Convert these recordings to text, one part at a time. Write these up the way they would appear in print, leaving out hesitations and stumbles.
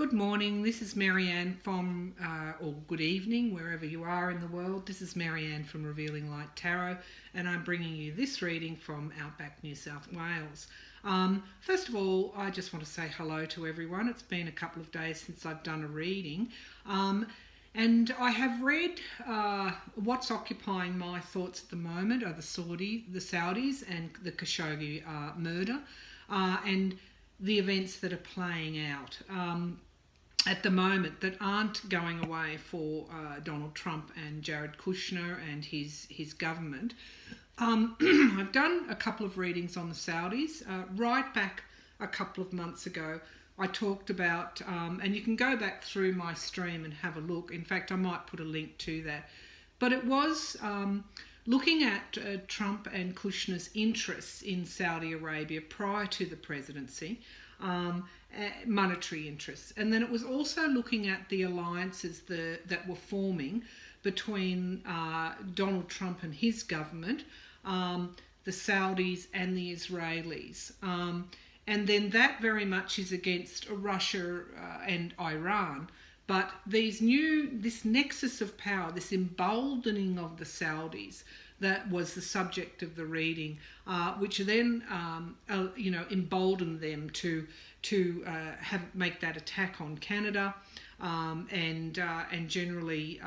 Good morning, this is Marianne from, or good evening, wherever you are in the world. This is Marianne from Revealing Light Tarot, and I'm bringing you this reading from Outback, New South Wales. First of all, I just want to say hello to everyone. It's been a couple of days since I've done a reading, and I have read what's occupying my thoughts at the moment are the Saudis and the Khashoggi murder, and the events that are playing out at the moment that aren't going away for Donald Trump and Jared Kushner and his government. I've done a couple of readings on the Saudis. Right back a couple of months ago, I talked about, and you can go back through my stream and have a look. In fact, I might put a link to that. But it was looking at Trump and Kushner's interests in Saudi Arabia prior to the presidency, monetary interests. And then it was also looking at the alliances that were forming between Donald Trump and his government, the Saudis and the Israelis. And then that very much is against Russia and Iran. But this nexus of power, this emboldening of the Saudis, that was the subject of the reading, which then, emboldened them to make that attack on Canada, and generally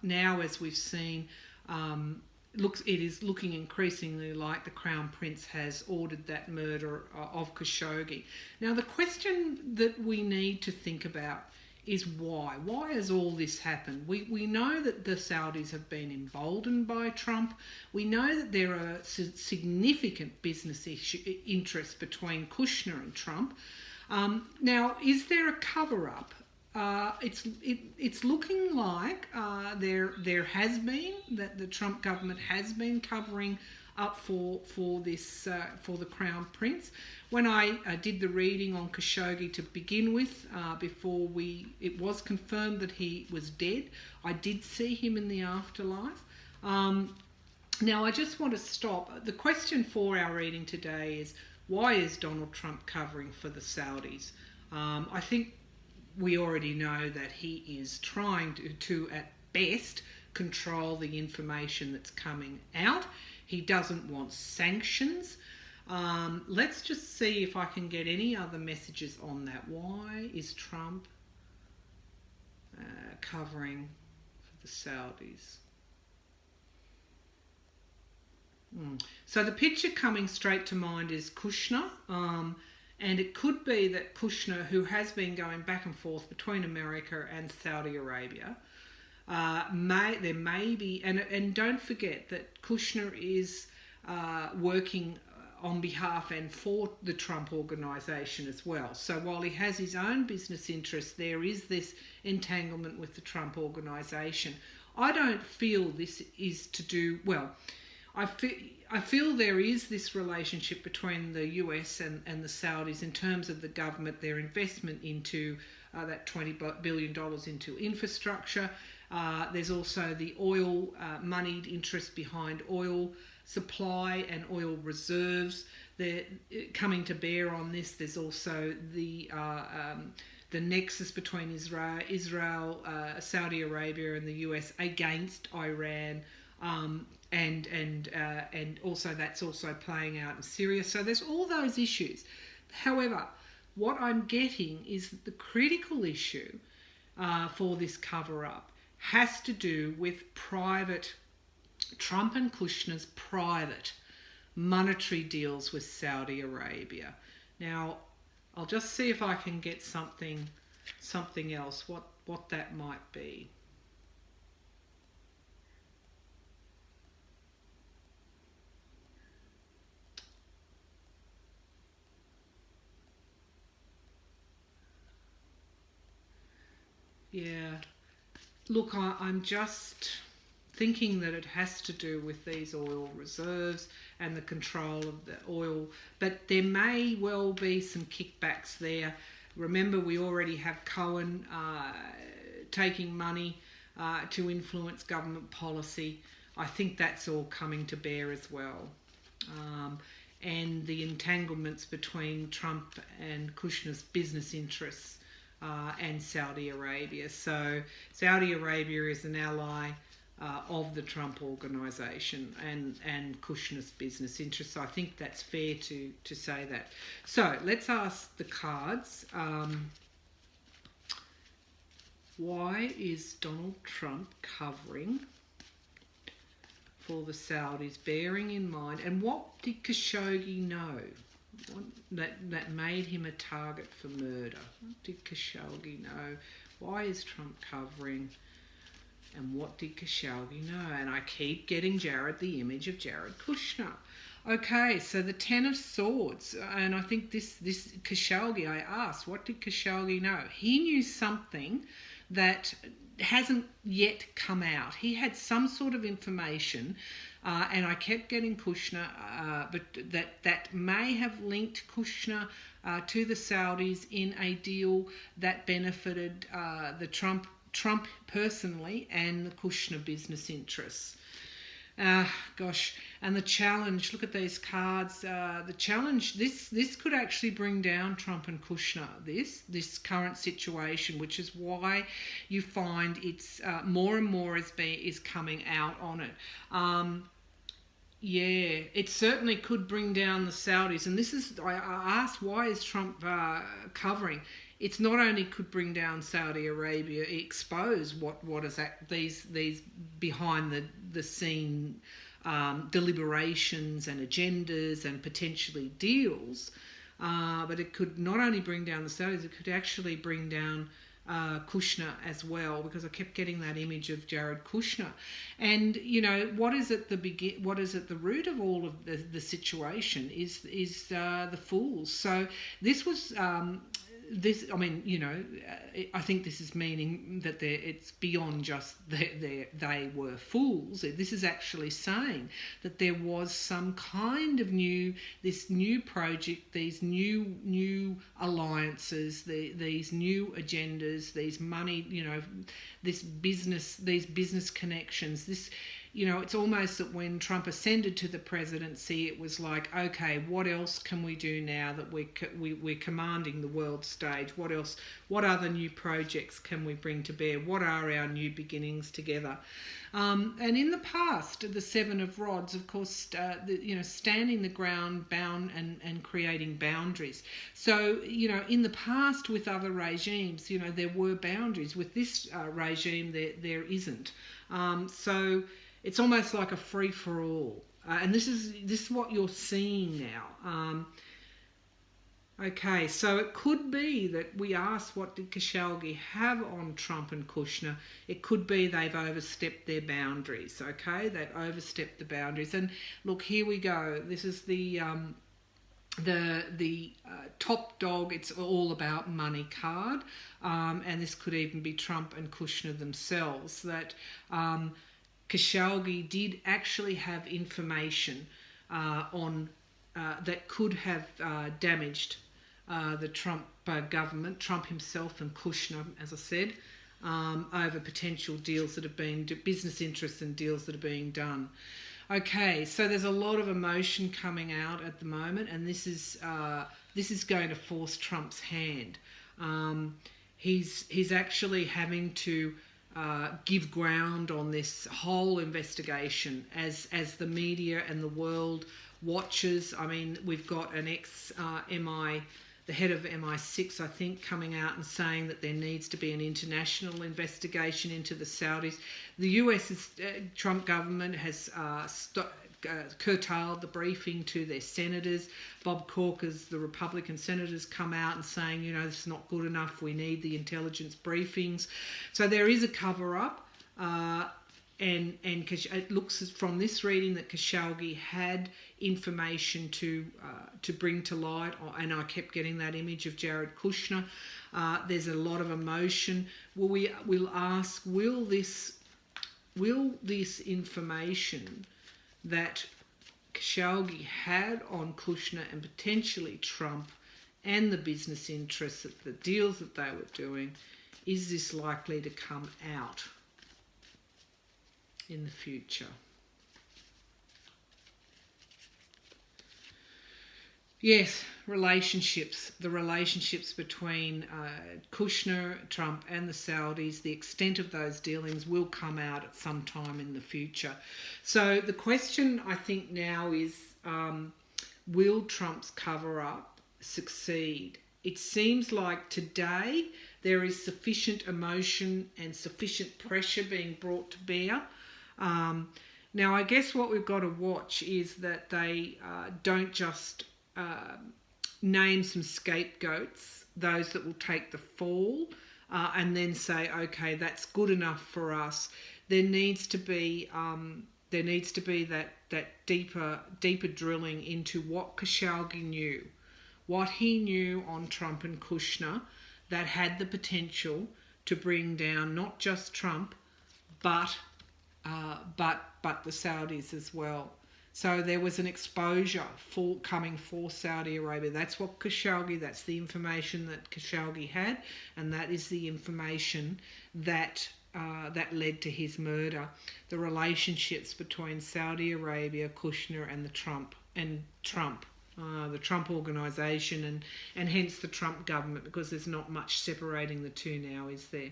now, as we've seen, it is looking increasingly like the Crown Prince has ordered that murder of Khashoggi. Now, the question that we need to think about is why. Why has all this happened? We know that the Saudis have been emboldened by Trump. We know that there are significant business interests between Kushner and Trump. Now, is there a cover-up? It's looking like there has been, that the Trump government has been covering up for the Crown Prince. When I did the reading on Khashoggi to begin with, before it was confirmed that he was dead, I did see him in the afterlife. Now I just want to stop. The question for our reading today is, why is Donald Trump covering for the Saudis? I think we already know that he is trying to at best control the information that's coming out. He doesn't want sanctions. Let's just see if I can get any other messages on that. Why is Trump covering for the Saudis? So the picture coming straight to mind is Kushner, and it could be that Kushner, who has been going back and forth between America and Saudi Arabia, there may be, and don't forget that Kushner is working on behalf and for the Trump organisation as well. So while he has his own business interests, there is this entanglement with the Trump organisation. I don't feel this is to do, well, I feel there is this relationship between the US and the Saudis in terms of the government, their investment into that $20 billion into infrastructure. There's also the oil, moneyed interest behind oil supply and oil reserves. They're coming to bear on this. There's also the nexus between Israel, Saudi Arabia and the US against Iran, and also that's also playing out in Syria. So there's all those issues. However, what I'm getting is that the critical issue for this cover-up has to do with Trump and Kushner's private monetary deals with Saudi Arabia. Now, I'll just see if I can get something else, what that might be. Yeah, look, I'm just thinking that it has to do with these oil reserves and the control of the oil, but there may well be some kickbacks there. Remember, we already have Cohen taking money to influence government policy. I think that's all coming to bear as well. And the entanglements between Trump and Kushner's business interests and Saudi Arabia. So Saudi Arabia is an ally of the Trump organisation and Kushner's business interests. So I think that's fair to say that. So let's ask the cards. Why is Donald Trump covering for the Saudis, bearing in mind, and what did Khashoggi know that made him a target for murder? What did Khashoggi know? Why is Trump covering? And what did Khashoggi know? And I keep getting the image of Jared Kushner. Okay, so the Ten of Swords, and I think this Khashoggi, I asked, what did Khashoggi know? He knew something that hasn't yet come out. He had some sort of information, and I kept getting Kushner, but that may have linked Kushner to the Saudis in a deal that benefited the Trump personally and the Kushner business interests. Gosh, and the challenge, look at these cards, the challenge, this could actually bring down Trump and Kushner, this current situation, which is why you find it's more and more is coming out on it. Yeah, it certainly could bring down the Saudis, and this is, I asked, why is Trump covering? It's not only could bring down Saudi Arabia, expose what is that, these behind the scene deliberations and agendas and potentially deals, but it could not only bring down the Saudis, it could actually bring down Kushner as well, because I kept getting that image of Jared Kushner. And what is at the root of all of the situation is the fools. So this was I think this is meaning that it's beyond just they were fools. This is actually saying that there was some kind of new project, these new alliances, these new agendas, these money, these business connections, this. It's almost that when Trump ascended to the presidency, it was like, okay, what else can we do now that we're commanding the world stage? What else? What other new projects can we bring to bear? What are our new beginnings together? And in the past, the Seven of Rods, of course, standing the ground, bound and creating boundaries. So, in the past with other regimes, there were boundaries. With this regime, there isn't. So it's almost like a free-for-all. And this is what you're seeing now. Okay, so it could be that we asked, what did Khashoggi have on Trump and Kushner? It could be they've overstepped their boundaries, okay? They've overstepped the boundaries. And look, here we go. This is the top dog, it's all about money card. And this could even be Trump and Kushner themselves, that Khashoggi did actually have information on that could have damaged the Trump government, Trump himself and Kushner, as I said, over potential deals that have been, business interests and deals that are being done. Okay, so there's a lot of emotion coming out at the moment, and this is going to force Trump's hand. He's actually having to give ground on this whole investigation as the media and the world watches. I mean, we've got an the head of MI6, I think, coming out and saying that there needs to be an international investigation into the Saudis. The US Trump government has curtailed the briefing to their senators. Bob Corker's, the Republican senators, come out and saying, this is not good enough, we need the intelligence briefings. So there is a cover-up, and it looks from this reading that Khashoggi had information to bring to light, and I kept getting that image of Jared Kushner. There's a lot of emotion. We'll ask, will this information that Khashoggi had on Kushner and potentially Trump and the business interests, the deals that they were doing, is this likely to come out in the future? Yes, relationships. The relationships between Kushner, Trump, and the Saudis, the extent of those dealings will come out at some time in the future. So the question I think now is, will Trump's cover-up succeed? It seems like today there is sufficient emotion and sufficient pressure being brought to bear. Now, I guess what we've got to watch is that they don't just name some scapegoats, those that will take the fall, and then say, okay, that's good enough for us. There needs to be that deeper drilling into what Khashoggi knew, what he knew on Trump and Kushner that had the potential to bring down not just Trump, but the Saudis as well. So there was an exposure coming for Saudi Arabia. That's what Khashoggi, that's the information that Khashoggi had, and that is the information that led to his murder. The relationships between Saudi Arabia, Kushner, and the Trump organisation, and hence the Trump government, because there's not much separating the two now, is there?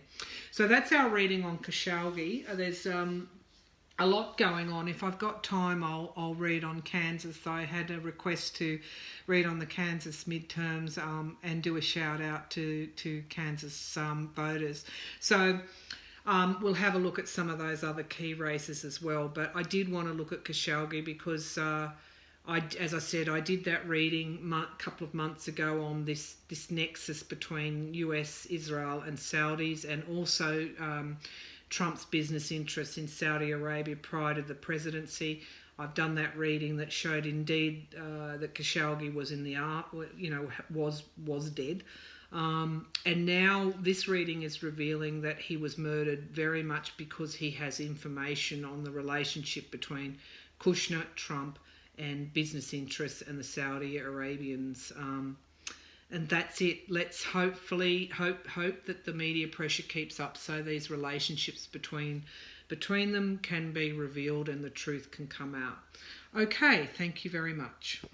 So that's our reading on Khashoggi. There's a lot going on. If I've got time, I'll read on Kansas. I had a request to read on the Kansas midterms and do a shout out to Kansas voters. So we'll have a look at some of those other key races as well. But I did want to look at Khashoggi because, as I said, I did that reading a couple of months ago on this nexus between US, Israel and Saudis, and also Trump's business interests in Saudi Arabia prior to the presidency. I've done that reading that showed indeed that Khashoggi was in the was dead, and now this reading is revealing that he was murdered very much because he has information on the relationship between Kushner, Trump, and business interests and the Saudi Arabians. And that's it. Let's hopefully hope that the media pressure keeps up so these relationships between them can be revealed and the truth can come out. Okay, thank you very much.